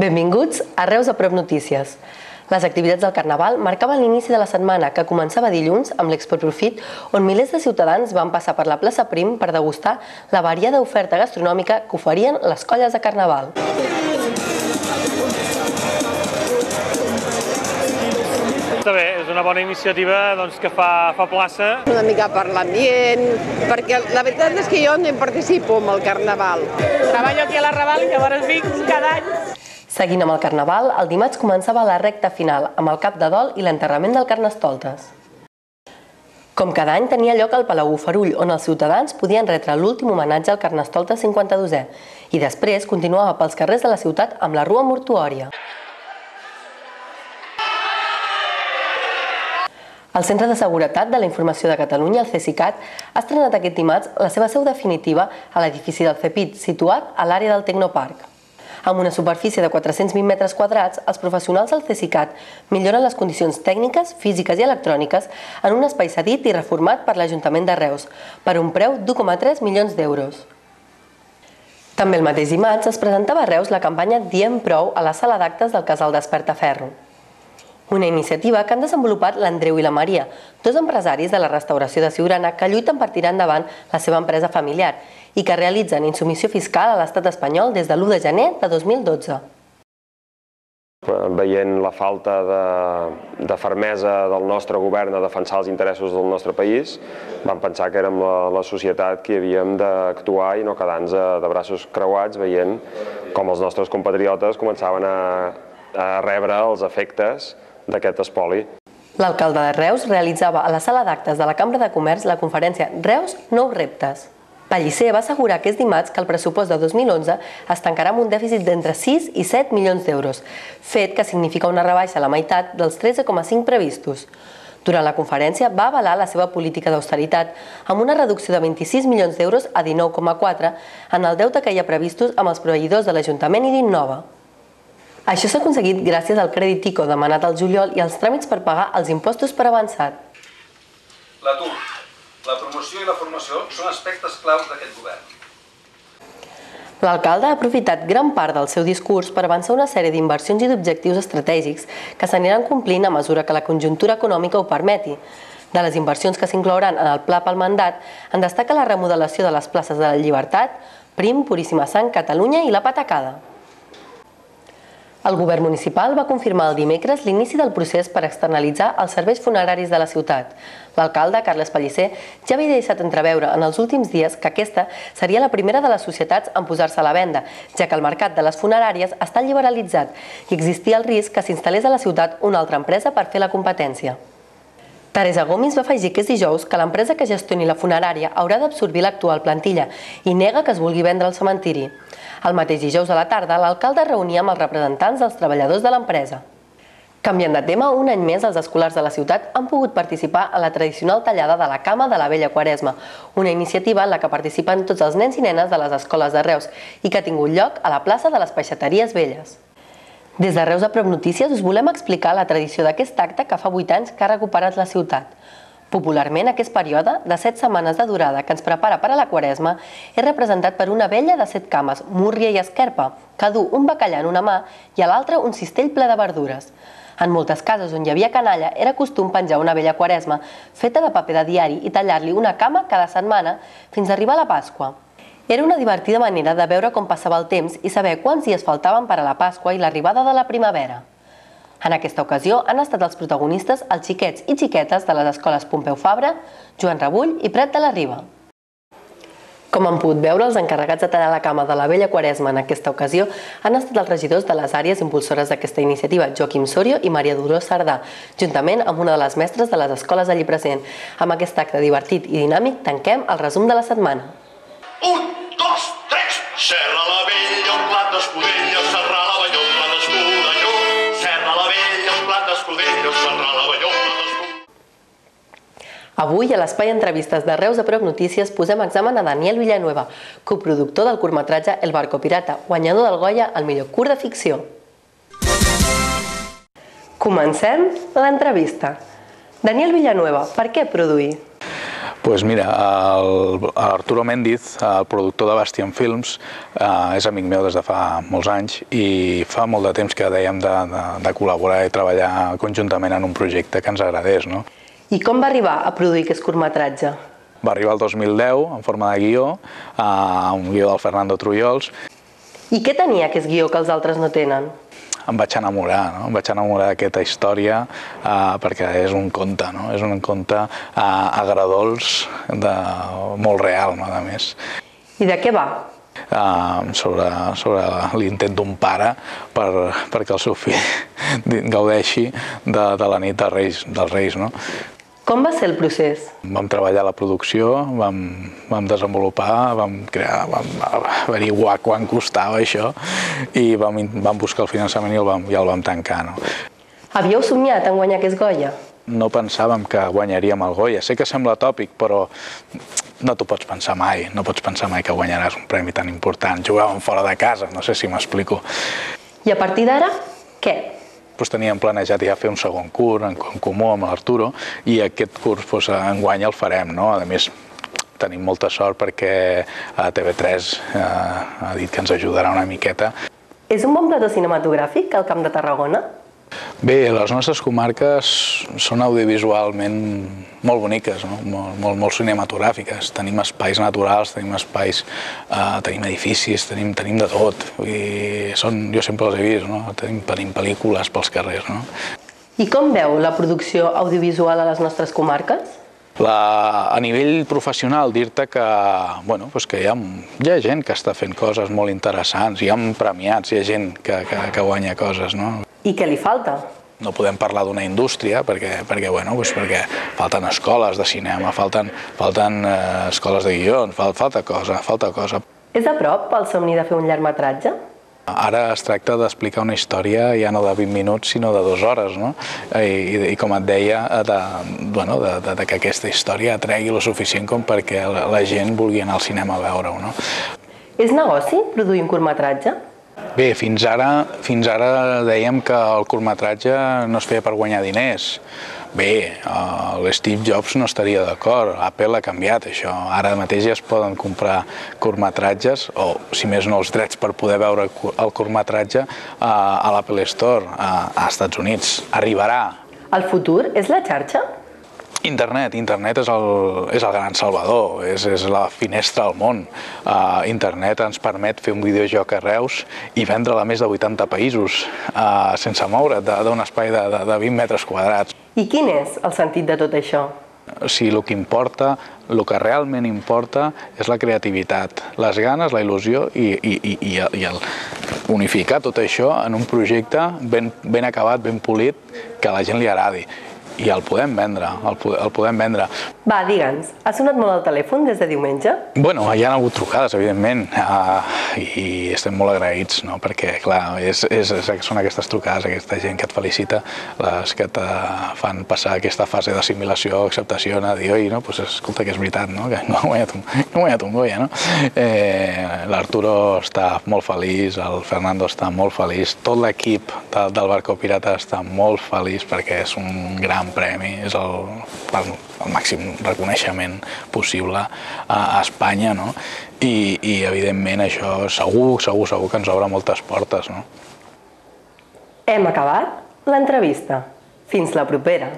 Benvinguts a Reus a prop notícies. Les activitats del Carnaval marcaven l'inici de la setmana, que començava dilluns amb l'Expo Profit, on milers de ciutadans van passar per la plaça Prim per degustar la variada oferta gastronòmica que oferien les colles de Carnaval. Està bé, és una bona iniciativa que fa plaça. Una mica per l'ambient, perquè la veritat és que jo no hi participo amb el Carnaval. Treballo aquí a la Raval i llavors vinc cada any. Seguint amb el Carnaval, el dimarts començava la recta final, amb el cap de dol i l'enterrament del Carnestoltes. Com cada any tenia lloc al Palau Bofarull, on els ciutadans podien retre l'últim homenatge al Carnestoltes 52è, i després continuava pels carrers de la ciutat amb la rua mortuòria. El Centre de Seguretat de la Informació de Catalunya, el CSICAT, ha estrenat aquest dimarts la seva seu definitiva a l'edifici del CEPIT, situat a l'àrea del Tecnoparc. Amb una superfície de 420 metres quadrats, els professionals del CSICAT milloren les condicions tècniques, físiques i electròniques en un espai cedit i reformat per l'Ajuntament de Reus, per un preu d'1,3 milions d'euros. També el mateix dimarts es presentava a Reus la campanya Diem Prou a la sala d'actes del Casal d'Espertaferro. Una iniciativa que han desenvolupat l'Andreu i la Maria, dos empresaris de la restauració de Siurana que lluiten per tirar endavant la seva empresa familiar i que realitzen insubmissió fiscal a l'estat espanyol des de l'1 de gener de 2012. Veient la falta de fermesa del nostre govern a defensar els interessos del nostre país, vam pensar que érem la societat que havíem d'actuar i no quedar-nos de braços creuats veient com els nostres compatriotes començaven a rebre els efectes d'aquest espoli. L'alcalde de Reus realitzava a la sala d'actes de la Cambra de Comerç la conferència Reus, nous reptes. Pellicer va assegurar aquest dimarts que el pressupost de 2011 es tancarà amb un dèficit d'entre 6 i 7 milions d'euros, fet que significa una rebaixa a la meitat dels 13,5 previstos. Durant la conferència va avalar la seva política d'austeritat amb una reducció de 26 milions d'euros a 19,4 en el deute que hi ha previstos amb els proveïdors de l'Ajuntament i d'Innova. Això s'ha aconseguit gràcies al crèdit ICO demanat al juliol i als tràmits per pagar els impostos per avançat. L'atur, la promoció i la formació són aspectes claus d'aquest govern. L'alcalde ha aprofitat gran part del seu discurs per avançar una sèrie d'inversions i d'objectius estratègics que s'aniran complint a mesura que la conjuntura econòmica ho permeti. De les inversions que s'inclouran en el pla pel mandat, en destaca la remodelació de les places de la Llibertat, Prim, Puríssima Sang, Catalunya i la Patacada. El govern municipal va confirmar el dimecres l'inici del procés per externalitzar els serveis funeraris de la ciutat. L'alcalde, Carles Pellicer, ja havia deixat entreveure en els últims dies que aquesta seria la primera de les societats en posar-se a la venda, ja que el mercat de les funeràries està liberalitzat i existia el risc que s'instal·lés a la ciutat una altra empresa per fer la competència. Teresa Gomis va afegir aquest dijous que l'empresa que gestioni la funerària haurà d'absorbir l'actual plantilla i nega que es vulgui vendre el cementiri. El mateix dijous a la tarda, l'alcalde es reunia amb els representants dels treballadors de l'empresa. Canviant de tema, un any més els escolars de la ciutat han pogut participar en la tradicional tallada de la cama de la Vella Quaresma, una iniciativa en la que participen tots els nens i nenes de les escoles de Reus i que ha tingut lloc a la plaça de les Peixateries Velles. Des de Reus a prop notícies us volem explicar la tradició d'aquest acte que fa 8 anys que ha recuperat la ciutat. Popularment, aquest període, de 7 setmanes de durada que ens prepara per a la Quaresma, és representat per una vella de 7 cames, múrria i esquerpa, que du un bacallà en una mà i a l'altra un cistell ple de verdures. En moltes cases on hi havia canalla era costum penjar una vella Quaresma feta de paper de diari i tallar-li una cama cada setmana fins a arribar a la Pasqua. Era una divertida manera de veure com passava el temps i saber quants dies faltaven per a la Pasqua i l'arribada de la primavera. En aquesta ocasió han estat els protagonistes els xiquets i xiquetes de les escoles Pompeu Fabra, Joan Rebull i Prat de la Riba. Com han pogut veure, els encarregats de tallar la cama de la Vella Quaresma en aquesta ocasió han estat els regidors de les àrees impulsores d'aquesta iniciativa, Joaquim Sorio i Maria Dolors Sardà, juntament amb una de les mestres de les escoles allí present. Amb aquest acte divertit i dinàmic tanquem el resum de la setmana. 1, 2, 3, serra la vella, un plat d'escudella, serra la vella, un plat d'escudelló, serra la vella, un plat d'escudella, serra la vella, un plat d'escudelló. Avui, a l'espai Entrevistes de Reus a prop notícies, posem examen a Daniel Villanueva, coproductor del curtmetratge El barco pirata, guanyador del Goya al millor curt de ficció. Comencem l'entrevista. Daniel Villanueva, per què produir? Doncs mira, l'Arturo Méndiz, el productor de Bastion Films, és amic meu des de fa molts anys i fa molt de temps que dèiem de col·laborar i treballar conjuntament en un projecte que ens agradés. I com va arribar a produir aquest curtmetratge? Va arribar el 2010 en forma de guió, un guió del Fernando Trullols. I què tenia aquest guió que els altres no tenen? Em vaig enamorar d'aquesta història perquè és un conte, és un conte agredolç, molt real, a més. I de què va? Sobre l'intent d'un pare perquè el seu fill gaudeixi de la nit dels Reis. Com va ser el procés? Vam treballar la producció, vam desenvolupar, vam averiguar quant costava això i vam buscar el finançament i el vam tancar. Havíeu somiat en guanyar aquest Goya? No pensàvem que guanyaríem el Goya. Sé que sembla tòpic, però no t'ho pots pensar mai. No pots pensar mai que guanyaràs un premi tan important. Jugàvem fora de casa, no sé si m'explico. I a partir d'ara, què? Teníem planejat ja fer un segon curt en comú amb l'Arturo i aquest curt enguany el farem. A més, tenim molta sort perquè TV3 ha dit que ens ajudarà una miqueta. És un bon plató cinematogràfic, el Camp de Tarragona? Bé, les nostres comarques són audiovisualment molt boniques, molt cinematogràfiques. Tenim espais naturals, tenim edificis, tenim de tot. Jo sempre els he vist, tenim pel·lícules pels carrers. I com veu la producció audiovisual a les nostres comarques? A nivell professional, dir-te que hi ha gent que està fent coses molt interessants, hi ha premiats, hi ha gent que guanya coses. I què li falta? No podem parlar d'una indústria perquè falten escoles de cinema, falten escoles de guió, falta cosa. És a prop el somni de fer un llargmetratge? Ara es tracta d'explicar una història ja no de 20 minuts sinó de 2 hores, i com et deia, que aquesta història atregui el suficient com perquè la gent vulgui anar al cinema a veure-ho. És negoci produir un curtmetratge? Bé, fins ara dèiem que el curtmetratge no es feia per guanyar diners. Bé, l'Steve Jobs no estaria d'acord, Apple ha canviat això. Ara mateix ja es poden comprar curtmetratges, o si més no els drets per poder veure el curtmetratge a l'Apple Store, als Estats Units. Arribarà. El futur és la xarxa? Internet és el gran salvador, és la finestra al món. Internet ens permet fer un videojoc a Reus i vendre-la a més de 80 països sense moure't d'un espai de 20 metres quadrats. I quin és el sentit de tot això? El que realment importa és la creativitat, les ganes, la il·lusió i el unificar tot això en un projecte ben acabat, ben polit, que a la gent li agradi. I el podem vendre, Va, digue'ns, ha sonat molt el telèfon des de diumenge? Bueno, hi ha hagut trucades, evidentment, i estem molt agraïts, perquè, clar, són aquestes trucades, aquesta gent que et felicita, les que te fan passar aquesta fase d'assimilació, acceptació, dir, oi, escolta, que és veritat, que no ha guanyat un Goya, L'Arturo està molt feliç, el Fernando està molt feliç, tot l'equip del Barco Pirata està molt feliç perquè és un gran premi, és el màxim reconeixement possible a Espanya, i evidentment això segur que ens obre moltes portes. Hem acabat l'entrevista. Fins la propera.